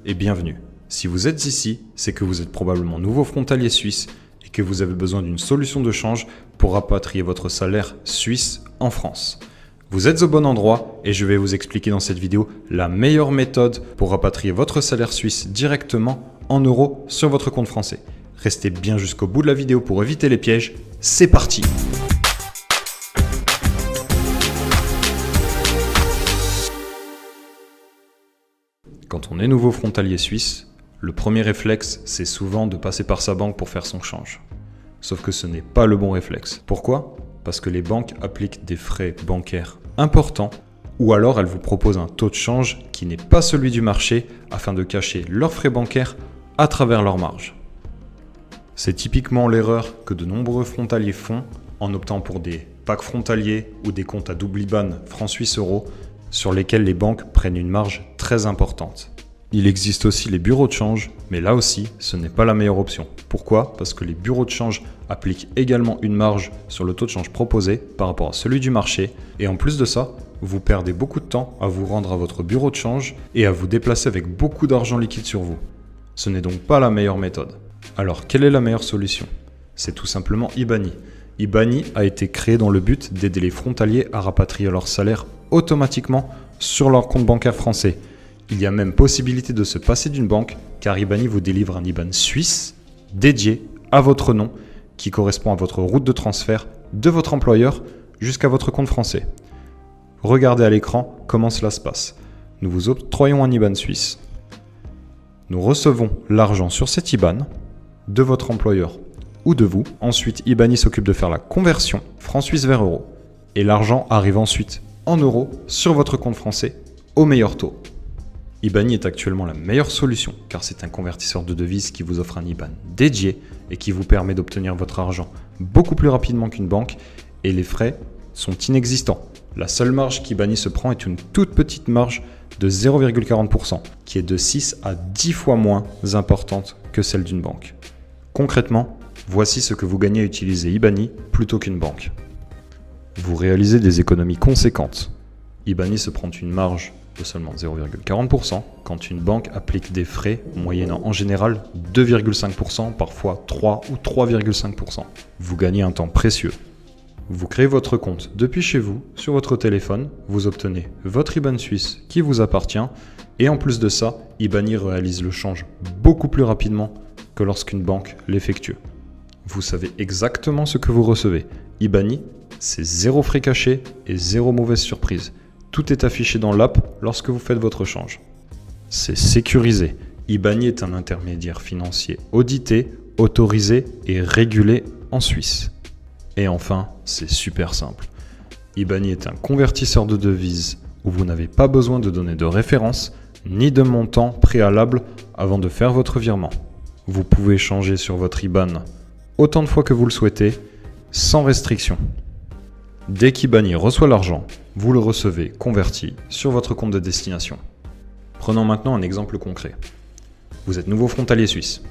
et bienvenue. Si vous êtes ici, c'est que vous êtes probablement nouveau frontalier suisse et que vous avez besoin d'une solution de change pour rapatrier votre salaire suisse en France. Vous êtes au bon endroit et je vais vous expliquer dans cette vidéo la meilleure méthode pour rapatrier votre salaire suisse directement en euros sur votre compte français. Restez bien jusqu'au bout de la vidéo pour éviter les pièges. C'est parti! Quand on est nouveau frontalier suisse, le premier réflexe, c'est souvent de passer par sa banque pour faire son change. Sauf que ce n'est pas le bon réflexe. Pourquoi ? Parce que les banques appliquent des frais bancaires importants ou alors elles vous proposent un taux de change qui n'est pas celui du marché afin de cacher leurs frais bancaires à travers leurs marges. C'est typiquement l'erreur que de nombreux frontaliers font en optant pour des packs frontaliers ou des comptes à double IBAN francs-suisses-euros sur lesquels les banques prennent une marge très importante. Il existe aussi les bureaux de change, mais là aussi, ce n'est pas la meilleure option. Pourquoi ? Parce que les bureaux de change appliquent également une marge sur le taux de change proposé par rapport à celui du marché. Et en plus de ça, vous perdez beaucoup de temps à vous rendre à votre bureau de change et à vous déplacer avec beaucoup d'argent liquide sur vous. Ce n'est donc pas la meilleure méthode. Alors, quelle est la meilleure solution ? C'est tout simplement Ibani. Ibani a été créé dans le but d'aider les frontaliers à rapatrier leur salaire automatiquement sur leur compte bancaire français. Il y a même possibilité de se passer d'une banque car Ibani vous délivre un IBAN suisse dédié à votre nom qui correspond à votre route de transfert de votre employeur jusqu'à votre compte français. Regardez à l'écran comment cela se passe. Nous vous octroyons un IBAN suisse. Nous recevons l'argent sur cet IBAN de votre employeur ou de vous. Ensuite, Ibani s'occupe de faire la conversion francs suisse vers euros et l'argent arrive ensuite en euros sur votre compte français au meilleur taux. Ibani est actuellement la meilleure solution car c'est un convertisseur de devises qui vous offre un IBAN dédié et qui vous permet d'obtenir votre argent beaucoup plus rapidement qu'une banque et les frais sont inexistants. La seule marge qu'Ibani se prend est une toute petite marge de 0,40% qui est de 6 à 10 fois moins importante que celle d'une banque. Concrètement, voici ce que vous gagnez à utiliser Ibani plutôt qu'une banque. Vous réalisez des économies conséquentes. Ibani se prend une marge de seulement 0,40% quand une banque applique des frais moyennant en général 2,5%, parfois 3 ou 3,5%. Vous gagnez un temps précieux. Vous créez votre compte depuis chez vous, sur votre téléphone, vous obtenez votre IBAN suisse qui vous appartient et en plus de ça, Ibani réalise le change beaucoup plus rapidement que lorsqu'une banque l'effectue. Vous savez exactement ce que vous recevez. Ibani, c'est zéro frais cachés et zéro mauvaise surprise. Tout est affiché dans l'app lorsque vous faites votre change. C'est sécurisé. Ibani est un intermédiaire financier audité, autorisé et régulé en Suisse. Et enfin, c'est super simple. Ibani est un convertisseur de devises où vous n'avez pas besoin de donner de référence ni de montant préalable avant de faire votre virement. Vous pouvez changer sur votre IBAN autant de fois que vous le souhaitez, sans restriction. Dès qu'Ibani reçoit l'argent, vous le recevez converti sur votre compte de destination. Prenons maintenant un exemple concret. Vous êtes nouveau frontalier suisse.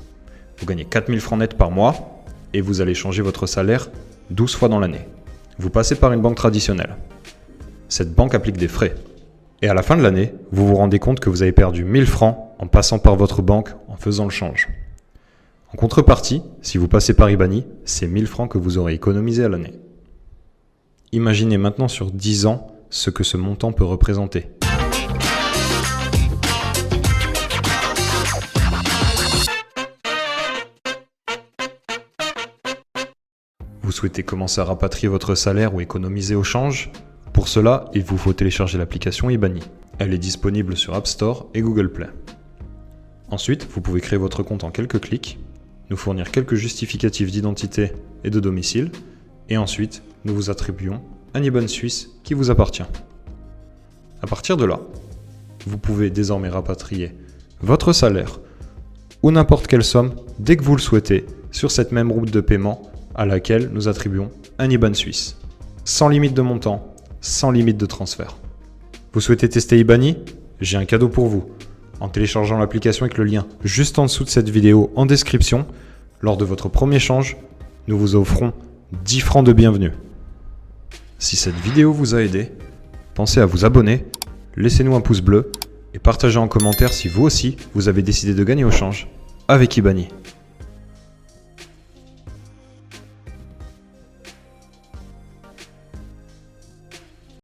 Vous gagnez 4000 francs nets par mois et vous allez changer votre salaire 12 fois dans l'année. Vous passez par une banque traditionnelle. Cette banque applique des frais. Et à la fin de l'année, vous vous rendez compte que vous avez perdu 1000 francs en passant par votre banque en faisant le change. En contrepartie, si vous passez par Ibani, c'est 1000 francs que vous aurez économisé à l'année. Imaginez maintenant sur 10 ans ce que ce montant peut représenter. Vous souhaitez commencer à rapatrier votre salaire ou économiser au change ? Pour cela, il vous faut télécharger l'application Ibani. Elle est disponible sur App Store et Google Play. Ensuite, vous pouvez créer votre compte en quelques clics, nous fournir quelques justificatifs d'identité et de domicile, et ensuite, nous vous attribuons un IBAN suisse qui vous appartient. À partir de là, vous pouvez désormais rapatrier votre salaire ou n'importe quelle somme dès que vous le souhaitez sur cette même route de paiement à laquelle nous attribuons un IBAN suisse. Sans limite de montant, sans limite de transfert. Vous souhaitez tester Ibani ? J'ai un cadeau pour vous. En téléchargeant l'application avec le lien juste en dessous de cette vidéo en description, lors de votre premier change, nous vous offrons 10 francs de bienvenue. Si cette vidéo vous a aidé, pensez à vous abonner, laissez-nous un pouce bleu Et partagez en commentaire si vous aussi, vous avez décidé de gagner au change avec Ibani.